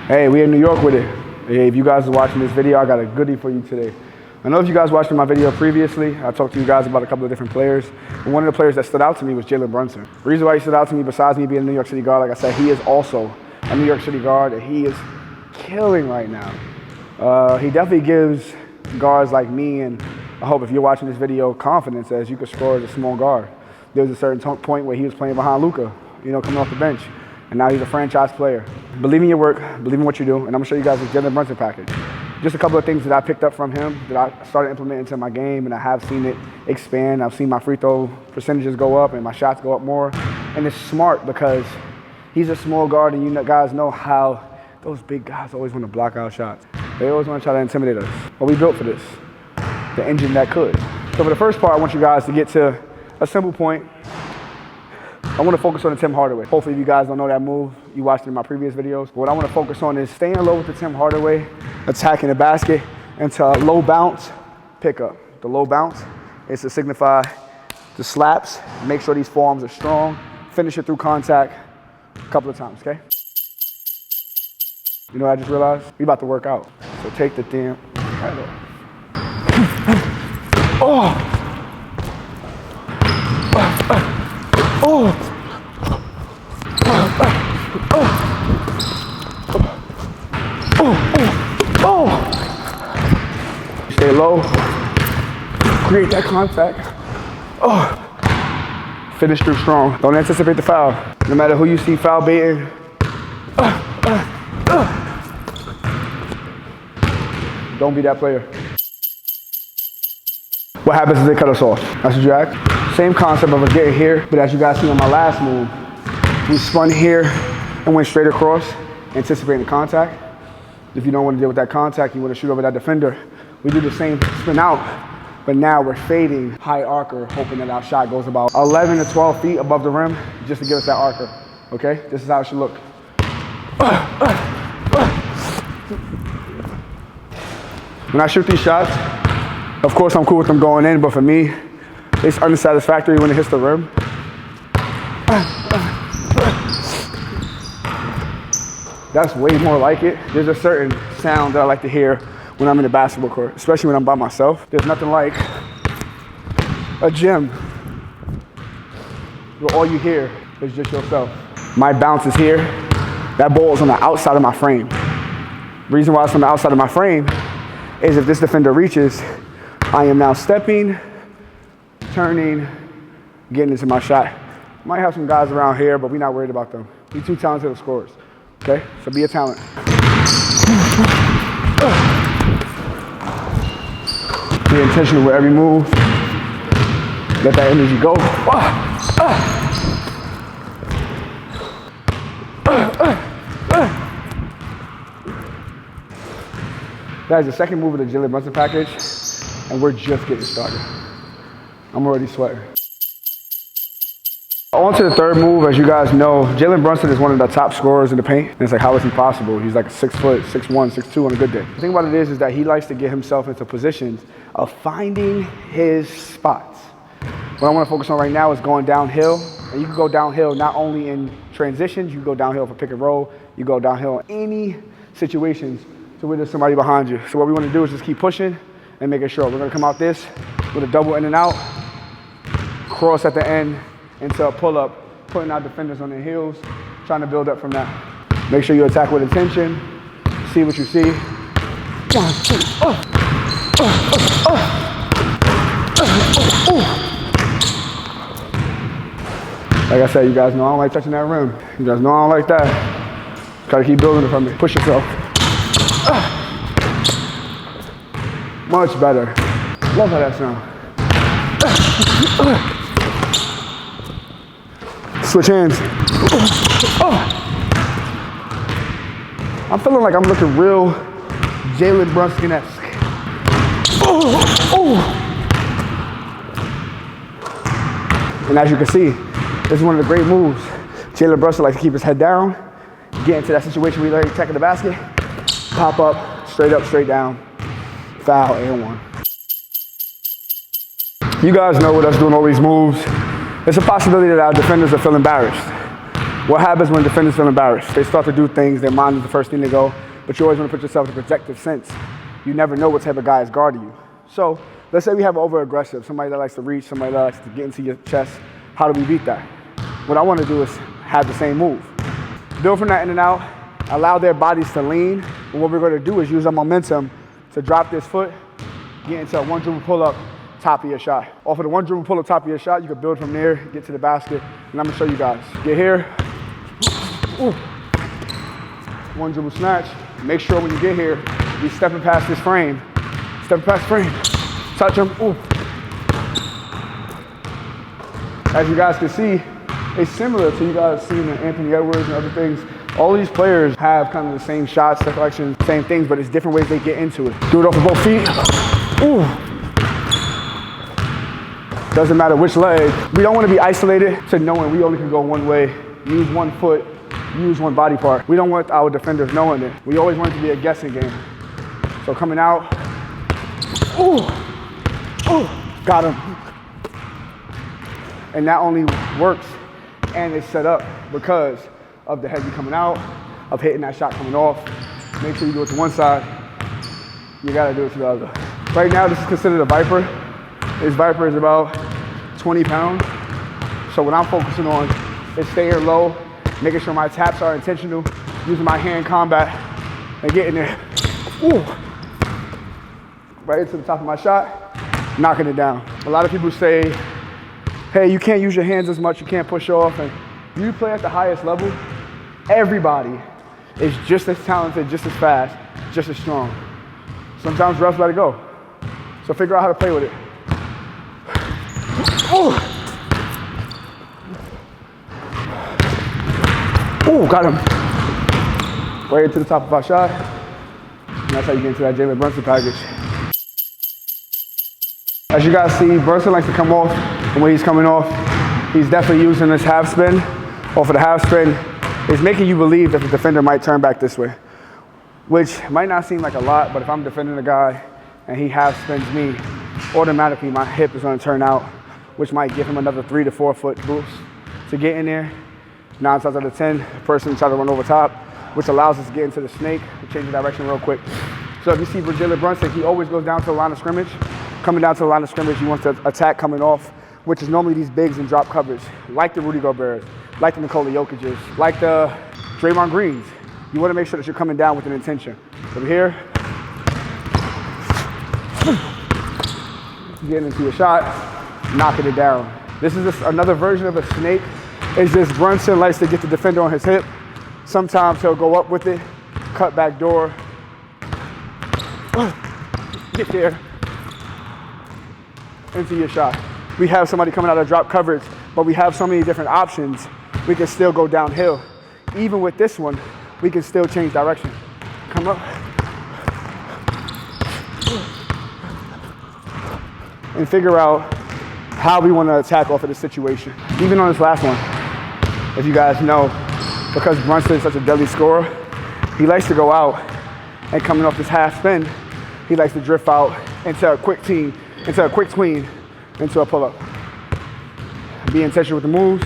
Hey, we in New York with it. Hey, if you guys are watching this video, I got a goodie for you today. I know if you guys watched my video previously, I talked to you guys about a couple of different players. And one of the players that stood out to me was Jalen Brunson. The reason why he stood out to me, besides me being a New York City guard, like I said, he is also a New York City guard, and he is killing right now. He definitely gives guards like me, and I hope if you're watching this video, confidence as you could score as a small guard. There was a certain point where he was playing behind Luka, coming off the bench, and now he's a franchise player. Believe in your work, believe in what you do, and I'm gonna show you guys the Jalen Brunson package. Just a couple of things that I picked up from him that I started implementing into my game, and I have seen it expand. I've seen my free throw percentages go up and my shots go up more. And it's smart because he's a small guard, and you guys know how those big guys always want to block out shots. They always want to try to intimidate us. But we built for this, the engine that could. So for the first part, I want you guys to get to a simple point. I want to focus on the Tim Hardaway. Hopefully if you guys don't know that move, you watched it in my previous videos. But what I want to focus on is staying low with the Tim Hardaway, attacking the basket into a low bounce pickup. The low bounce is to signify the slaps, make sure these forearms are strong, finish it through contact a couple of times, okay? You know what I just realized? We about to work out. So take the damn right off. Stay low, create that contact. Finish through strong. Don't anticipate the foul. No matter who you see foul baiting, don't be that player. What happens is they cut us off. That's what you ask. Same concept of us getting here, but as you guys see on my last move, we spun here and went straight across, anticipating the contact. If you don't want to deal with that contact, you want to shoot over that defender, we do the same spin out, but now we're fading high arcer, hoping that our shot goes about 11 to 12 feet above the rim, just to give us that arcer, okay? This is how it should look. When I shoot these shots, of course I'm cool with them going in, but for me, it's unsatisfactory when it hits the rim. That's way more like it. There's a certain sound that I like to hear when I'm in the basketball court, especially when I'm by myself. There's nothing like a gym where all you hear is just yourself. My bounce is here. That ball is on the outside of my frame. The reason why it's on the outside of my frame is if this defender reaches, I am now stepping, turning, getting into my shot. Might have some guys around here, but we're not worried about them. We're too talented of scorers, okay? So be a talent. Be intentional with every move. Let that energy go. That is the second move of the Jalen Brunson package, and we're just getting started. I'm already sweating. On to the third move. As you guys know, Jalen Brunson is one of the top scorers in the paint. And it's like, how is he possible? He's like 6 foot, 6'1", 6'2" on a good day. The thing about it is that he likes to get himself into positions of finding his spots. What I want to focus on right now is going downhill. And you can go downhill not only in transitions, you can go downhill for pick and roll, you go downhill in any situations to where there's somebody behind you. So what we want to do is just keep pushing and making sure. We're going to come out this with a double in and out, cross at the end into a pull-up, putting our defenders on their heels, trying to build up from that. Make sure you attack with intention, see what you see. 1, 2, Like I said, you guys know I don't like touching that rim. You guys know I don't like that. Gotta keep building it from me. Push yourself. Much better. Love how that sounds. Switch hands. I'm feeling like I'm looking real Jalen Brunson-esque. And as you can see, this is one of the great moves. Jalen Brunson likes to keep his head down, get into that situation where he's attacking the basket, pop up, straight down, foul, and 1. You guys know with us doing all these moves, there's a possibility that our defenders will feel embarrassed. What happens when defenders feel embarrassed? They start to do things, their mind is the first thing to go, but you always want to put yourself in a protective sense. You never know what type of guy is guarding you. So let's say we have an over-aggressive, somebody that likes to reach, somebody that likes to get into your chest. How do we beat that? What I want to do is have the same move. Build from that in and out, allow their bodies to lean, and what we're going to do is use our momentum to drop this foot, get into a one dribble pull-up, top of your shot. Off of the one dribble pull-up, top of your shot, you can build from there, get to the basket, and I'm going to show you guys. Get here. Ooh. One dribble snatch. Make sure when you get here, you're stepping past this frame. Stepping past the frame. Touch him. Ooh. As you guys can see, it's similar to you guys seeing Anthony Edwards and other things. All these players have kind of the same shots, deflections, same things, but it's different ways they get into it. Do it off of both feet. Ooh. Doesn't matter which leg. We don't want to be isolated to knowing we only can go one way, use one foot, use one body part. We don't want our defenders knowing it. We always want it to be a guessing game. So coming out, ooh, ooh, got him. And that only works and it's set up because of the heavy coming out, of hitting that shot coming off. Make sure you do it to one side. You gotta do it to the other. Right now, this is considered a Viper. This Viper is about 20 pounds. So what I'm focusing on is staying low, making sure my taps are intentional, using my hand combat, and getting there. Ooh. Right into the top of my shot, knocking it down. A lot of people say, hey, you can't use your hands as much, you can't push off, and you play at the highest level, everybody is just as talented, just as fast, just as strong. Sometimes refs let it go. So figure out how to play with it. Ooh. Ooh, got him. Right into the top of our shot. And that's how you get into that Jalen Brunson package. As you guys see, Brunson likes to come off, and when he's coming off, he's definitely using this half spin. Off of the half spin, is making you believe that the defender might turn back this way, which might not seem like a lot, but if I'm defending a guy and he half spins me, automatically my hip is going to turn out, which might give him another 3 to 4 foot boost to get in there. 9 times out of 10, the person tries to run over top, which allows us to get into the snake and change the direction real quick. So if you see Jalen Brunson, he always goes down to the line of scrimmage. Coming down to the line of scrimmage, he wants to attack coming off, which is normally these bigs and drop coverage, like the Rudy Goberts, like the Nikola Jokic's, like the Draymond Greens. You want to make sure that you're coming down with an intention. Over here, getting into your shot, knocking it down. This is just another version of a snake. It's just Brunson likes to get the defender on his hip. Sometimes he'll go up with it, cut back door, get there, into your shot. We have somebody coming out of drop coverage, but we have so many different options. We can still go downhill. Even with this one, we can still change direction. Come up. And figure out how we want to attack off of this situation. Even on this last one, as you guys know, because Brunson is such a deadly scorer, he likes to go out and coming off this half spin, he likes to drift out into a quick tween, into a pull-up. Be intentional with the moves.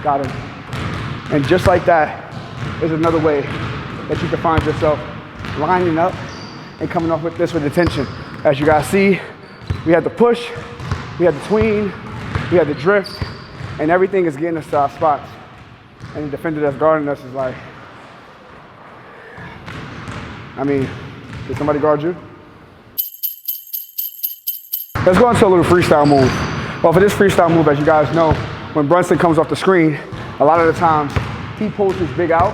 Got him. And just like that is another way that you can find yourself lining up and coming off with this with attention. As you guys see, we had the push, we had the tween, we had the drift, and everything is getting us to our spots. And the defender that's guarding us is like, I mean, did somebody guard you? Let's go into a little freestyle move. Well, for this freestyle move, as you guys know, when Brunson comes off the screen, a lot of the times he pulls his big out,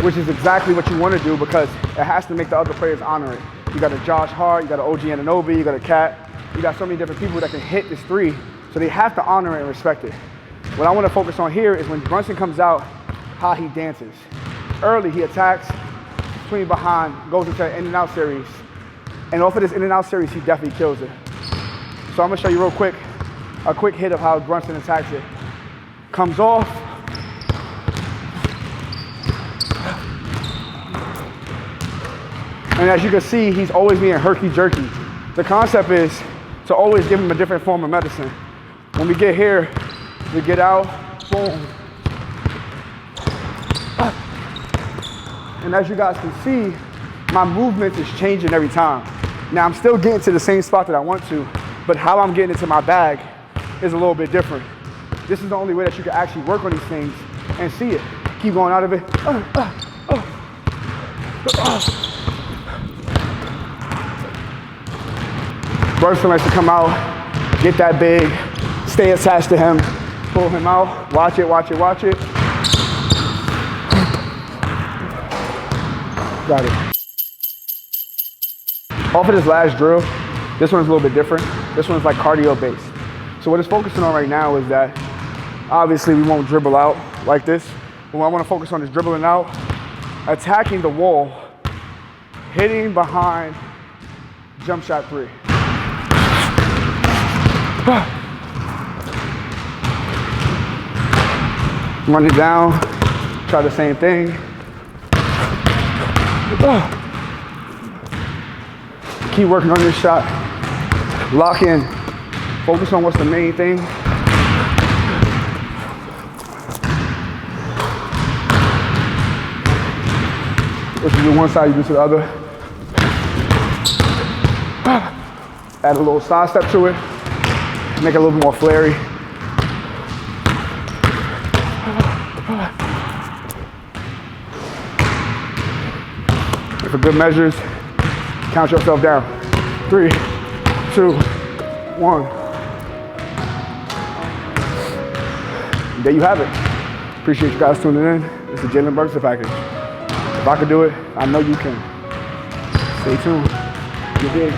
which is exactly what you want to do because it has to make the other players honor it. You got a Josh Hart, you got an OG Anunoby, you got a Cat, you got so many different people that can hit this three, so they have to honor it and respect it. What I want to focus on here is when Brunson comes out, how he dances. Early, he attacks, swing behind, goes into an in and out series. And off of this in and out series, he definitely kills it. So I'm gonna show you real quick, a quick hit of how Brunson attacks it. Comes off. And as you can see, he's always being herky-jerky. The concept is to always give him a different form of medicine. When we get here, we get out, boom. And as you guys can see, my movement is changing every time. Now I'm still getting to the same spot that I want to, but how I'm getting into my bag is a little bit different. This is the only way that you can actually work on these things and see it. Keep going out of it. Brunson likes to come out, get that big, stay attached to him, pull him out, watch it, watch it, watch it. Got it. Off of this last drill, this one's a little bit different. This one's like cardio based. So what it's focusing on right now is that obviously we won't dribble out like this. But what I want to focus on is dribbling out, attacking the wall, hitting behind jump shot 3. Run it down, try the same thing. Keep working on this shot. Lock in. Focus on what's the main thing. If you do one side, you do to the other. Add a little side step to it. Make it a little bit more flary. And for good measures, count yourself down. 3, 2, 1. And there you have it. Appreciate you guys tuning in. It's the Jalen Brunson package. If I can do it, I know you can. Stay tuned. You're big.